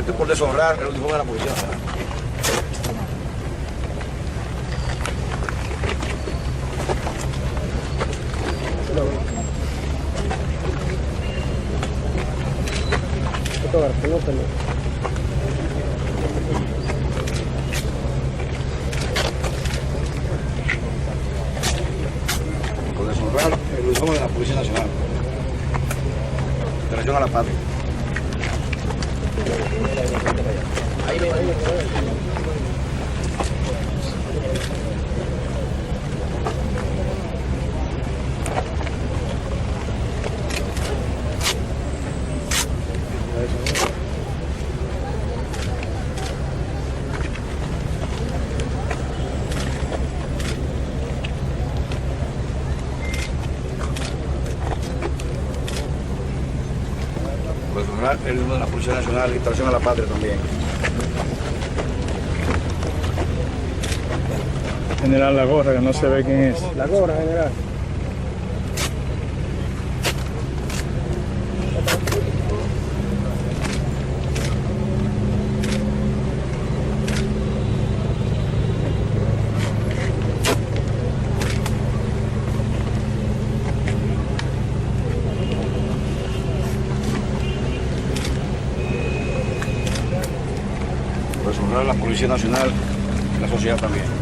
Esto es por deshonrar el uniforme de la Policía Nacional. Por deshonrar el uniforme de la Policía Nacional. En relación a la patria. Por deshonrar el uniforme de la Policía Nacional en relación a la patria también. General, la gorra, que no se ve quién es. La gorra, general. Por deshonrar a la Policía Nacional y la sociedad también.